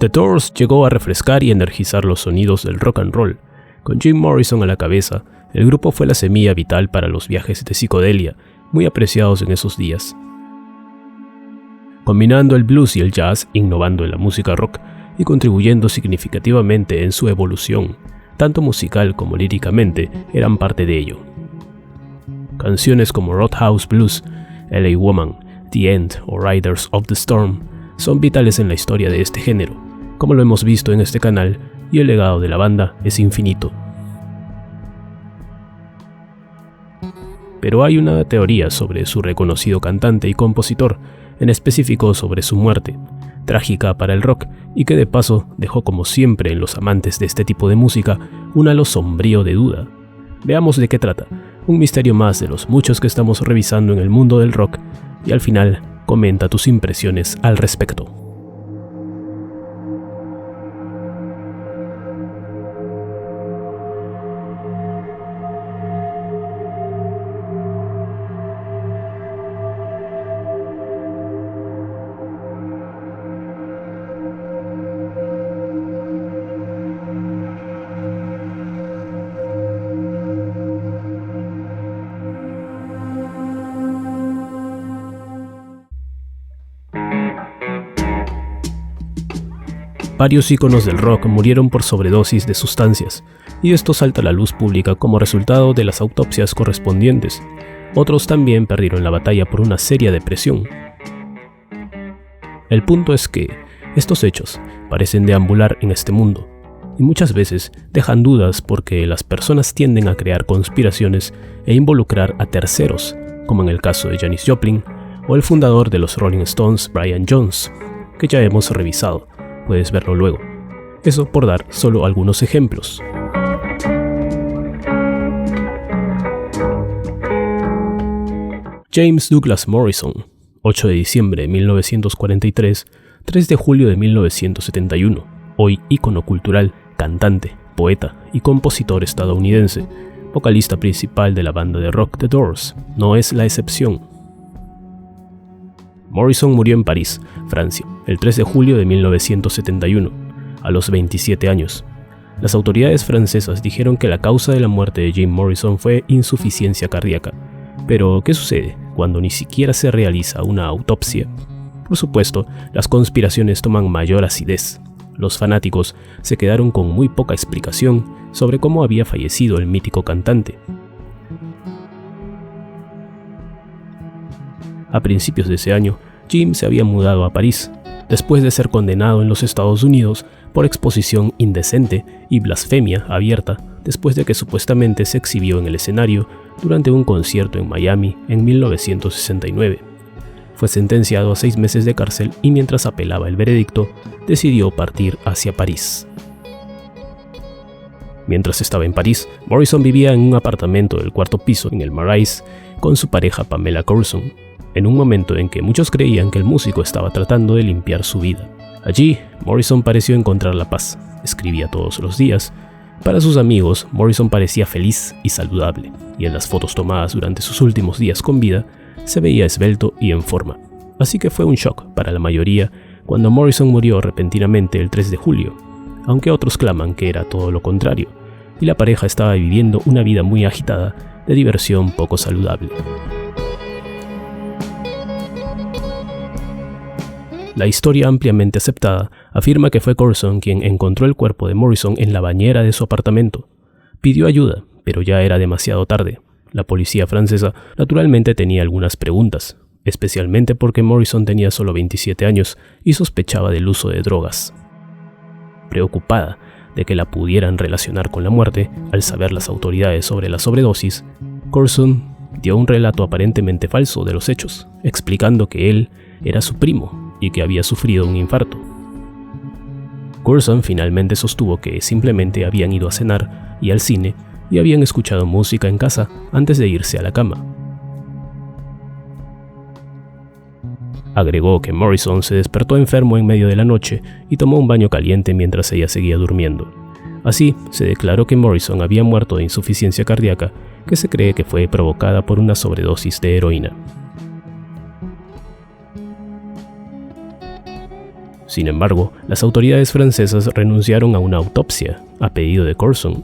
The Doors llegó a refrescar y energizar los sonidos del rock and roll. Con Jim Morrison a la cabeza, el grupo fue la semilla vital para los viajes de psicodelia, muy apreciados en esos días. Combinando el blues y el jazz, innovando en la música rock y contribuyendo significativamente en su evolución, tanto musical como líricamente, eran parte de ello. Canciones como Roadhouse Blues, LA Woman, The End o Riders of the Storm son vitales en la historia de este género, como lo hemos visto en este canal, y el legado de la banda es infinito. Pero hay una teoría sobre su reconocido cantante y compositor, en específico sobre su muerte, trágica para el rock y que de paso dejó como siempre en los amantes de este tipo de música un halo sombrío de duda. Veamos de qué trata, un misterio más de los muchos que estamos revisando en el mundo del rock, y al final comenta tus impresiones al respecto. Varios íconos del rock murieron por sobredosis de sustancias, y esto salta a la luz pública como resultado de las autopsias correspondientes. Otros también perdieron la batalla por una seria depresión. El punto es que estos hechos parecen deambular en este mundo, y muchas veces dejan dudas porque las personas tienden a crear conspiraciones e involucrar a terceros, como en el caso de Janis Joplin o el fundador de los Rolling Stones, Brian Jones, que ya hemos revisado. Puedes verlo luego. Eso por dar solo algunos ejemplos. James Douglas Morrison, 8 de diciembre de 1943, 3 de julio de 1971, hoy ícono cultural, cantante, poeta y compositor estadounidense, vocalista principal de la banda de rock The Doors, no es la excepción. Morrison murió en París, Francia, el 3 de julio de 1971, a los 27 años. Las autoridades francesas dijeron que la causa de la muerte de Jim Morrison fue insuficiencia cardíaca. Pero, ¿qué sucede cuando ni siquiera se realiza una autopsia? Por supuesto, las conspiraciones toman mayor acidez. Los fanáticos se quedaron con muy poca explicación sobre cómo había fallecido el mítico cantante. A principios de ese año, Jim se había mudado a París, después de ser condenado en los Estados Unidos por exposición indecente y blasfemia abierta, después de que supuestamente se exhibió en el escenario durante un concierto en Miami en 1969. Fue sentenciado a 6 meses de cárcel y mientras apelaba el veredicto, decidió partir hacia París. Mientras estaba en París, Morrison vivía en un apartamento del 4º piso en el Marais con su pareja Pamela Courson, en un momento en que muchos creían que el músico estaba tratando de limpiar su vida. Allí, Morrison pareció encontrar la paz, escribía todos los días. Para sus amigos, Morrison parecía feliz y saludable, y en las fotos tomadas durante sus últimos días con vida, se veía esbelto y en forma. Así que fue un shock para la mayoría cuando Morrison murió repentinamente el 3 de julio, aunque otros claman que era todo lo contrario, y la pareja estaba viviendo una vida muy agitada, de diversión poco saludable. La historia ampliamente aceptada afirma que fue Courson quien encontró el cuerpo de Morrison en la bañera de su apartamento. Pidió ayuda, pero ya era demasiado tarde. La policía francesa naturalmente tenía algunas preguntas, especialmente porque Morrison tenía solo 27 años y sospechaba del uso de drogas. Preocupada de que la pudieran relacionar con la muerte, al saber las autoridades sobre la sobredosis, Courson dio un relato aparentemente falso de los hechos, explicando que él era su primo y que había sufrido un infarto. Courson finalmente sostuvo que simplemente habían ido a cenar y al cine y habían escuchado música en casa antes de irse a la cama. Agregó que Morrison se despertó enfermo en medio de la noche y tomó un baño caliente mientras ella seguía durmiendo. Así, se declaró que Morrison había muerto de insuficiencia cardíaca, que se cree que fue provocada por una sobredosis de heroína. Sin embargo, las autoridades francesas renunciaron a una autopsia a pedido de Courson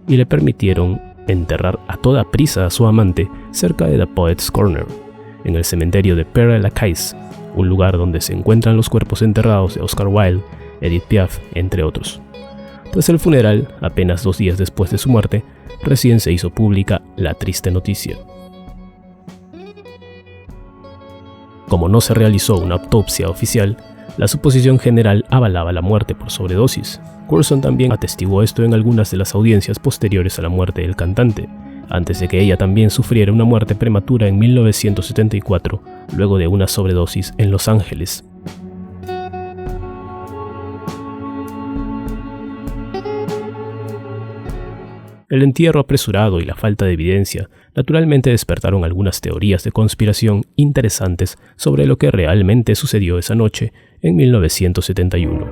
y le permitieron enterrar a toda prisa a su amante cerca de The Poets' Corner, en el cementerio de Père-Lachaise, un lugar donde se encuentran los cuerpos enterrados de Oscar Wilde, Edith Piaf, entre otros. Tras el funeral, apenas 2 días después de su muerte, recién se hizo pública la triste noticia. Como no se realizó una autopsia oficial, la suposición general avalaba la muerte por sobredosis. Courson también atestiguó esto en algunas de las audiencias posteriores a la muerte del cantante, antes de que ella también sufriera una muerte prematura en 1974, luego de una sobredosis en Los Ángeles. El entierro apresurado y la falta de evidencia naturalmente despertaron algunas teorías de conspiración interesantes sobre lo que realmente sucedió esa noche en 1971.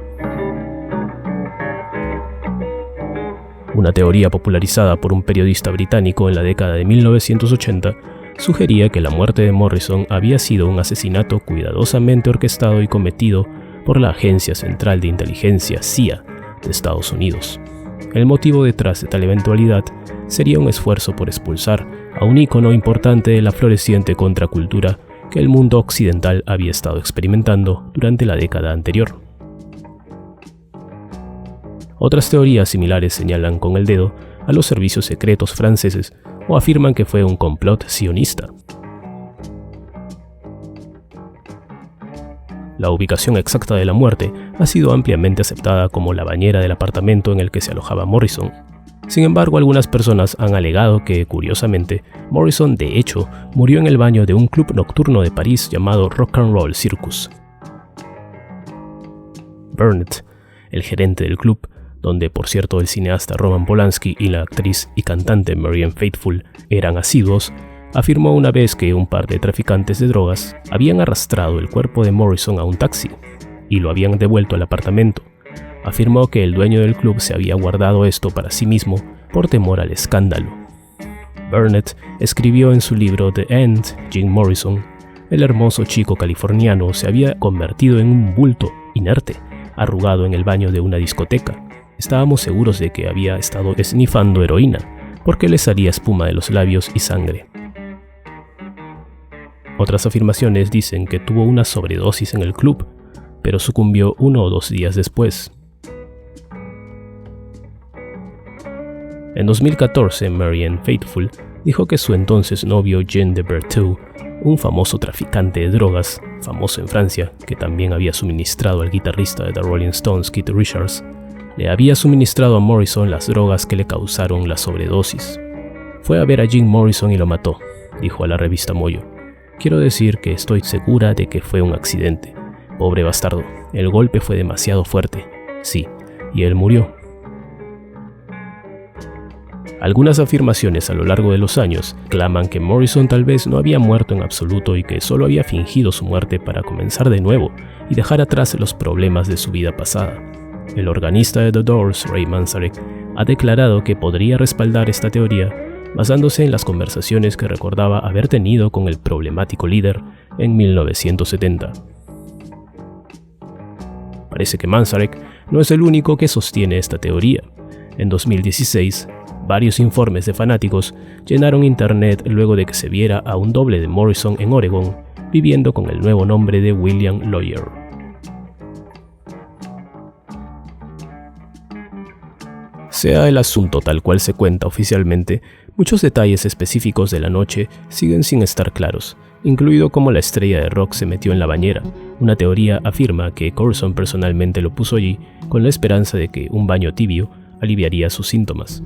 Una teoría popularizada por un periodista británico en la década de 1980 sugería que la muerte de Morrison había sido un asesinato cuidadosamente orquestado y cometido por la Agencia Central de Inteligencia CIA de Estados Unidos. El motivo detrás de tal eventualidad sería un esfuerzo por expulsar a un ícono importante de la floreciente contracultura que el mundo occidental había estado experimentando durante la década anterior. Otras teorías similares señalan con el dedo a los servicios secretos franceses o afirman que fue un complot sionista. La ubicación exacta de la muerte ha sido ampliamente aceptada como la bañera del apartamento en el que se alojaba Morrison. Sin embargo, algunas personas han alegado que, curiosamente, Morrison de hecho murió en el baño de un club nocturno de París llamado Rock and Roll Circus. Burnett, el gerente del club, donde por cierto el cineasta Roman Polanski y la actriz y cantante Marianne Faithfull eran asiduos, afirmó una vez que un par de traficantes de drogas habían arrastrado el cuerpo de Morrison a un taxi y lo habían devuelto al apartamento. Afirmó que el dueño del club se había guardado esto para sí mismo por temor al escándalo. Burnett escribió en su libro The End, Jim Morrison, el hermoso chico californiano se había convertido en un bulto inerte, arrugado en el baño de una discoteca. Estábamos seguros de que había estado esnifando heroína, porque le salía espuma de los labios y sangre. Otras afirmaciones dicen que tuvo una sobredosis en el club, pero sucumbió 1 o 2 días después. En 2014, Marianne Faithfull dijo que su entonces novio Jean de Berthoud, un famoso traficante de drogas, famoso en Francia, que también había suministrado al guitarrista de The Rolling Stones, Keith Richards, le había suministrado a Morrison las drogas que le causaron la sobredosis. Fue a ver a Jim Morrison y lo mató, dijo a la revista Mojo. Quiero decir que estoy segura de que fue un accidente. Pobre bastardo, el golpe fue demasiado fuerte. Sí, y él murió. Algunas afirmaciones a lo largo de los años claman que Morrison tal vez no había muerto en absoluto y que solo había fingido su muerte para comenzar de nuevo y dejar atrás los problemas de su vida pasada. El organista de The Doors, Ray Manzarek, ha declarado que podría respaldar esta teoría basándose en las conversaciones que recordaba haber tenido con el problemático líder en 1970. Parece que Manzarek no es el único que sostiene esta teoría. En 2016, varios informes de fanáticos llenaron internet luego de que se viera a un doble de Morrison en Oregon, viviendo con el nuevo nombre de William Lawyer. Sea el asunto tal cual se cuenta oficialmente, muchos detalles específicos de la noche siguen sin estar claros, incluido cómo la estrella de rock se metió en la bañera. Una teoría afirma que Courson personalmente lo puso allí con la esperanza de que un baño tibio aliviaría sus síntomas.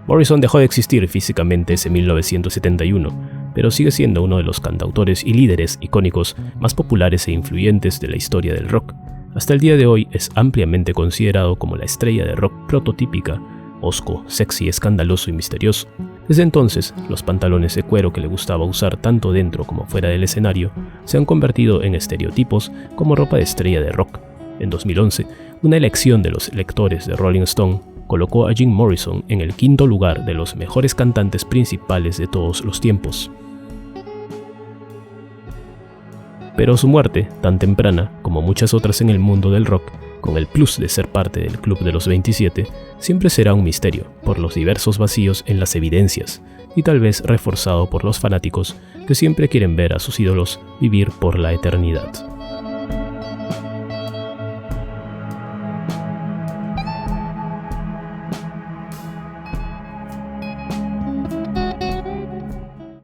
Morrison dejó de existir físicamente ese 1971, pero sigue siendo uno de los cantautores y líderes icónicos más populares e influyentes de la historia del rock. Hasta el día de hoy es ampliamente considerado como la estrella de rock prototípica, hosco, sexy, escandaloso y misterioso. Desde entonces, los pantalones de cuero que le gustaba usar tanto dentro como fuera del escenario se han convertido en estereotipos como ropa de estrella de rock. En 2011, una elección de los lectores de Rolling Stone colocó a Jim Morrison en el quinto lugar de los mejores cantantes principales de todos los tiempos. Pero su muerte, tan temprana como muchas otras en el mundo del rock, con el plus de ser parte del Club de los 27, siempre será un misterio por los diversos vacíos en las evidencias, y tal vez reforzado por los fanáticos que siempre quieren ver a sus ídolos vivir por la eternidad.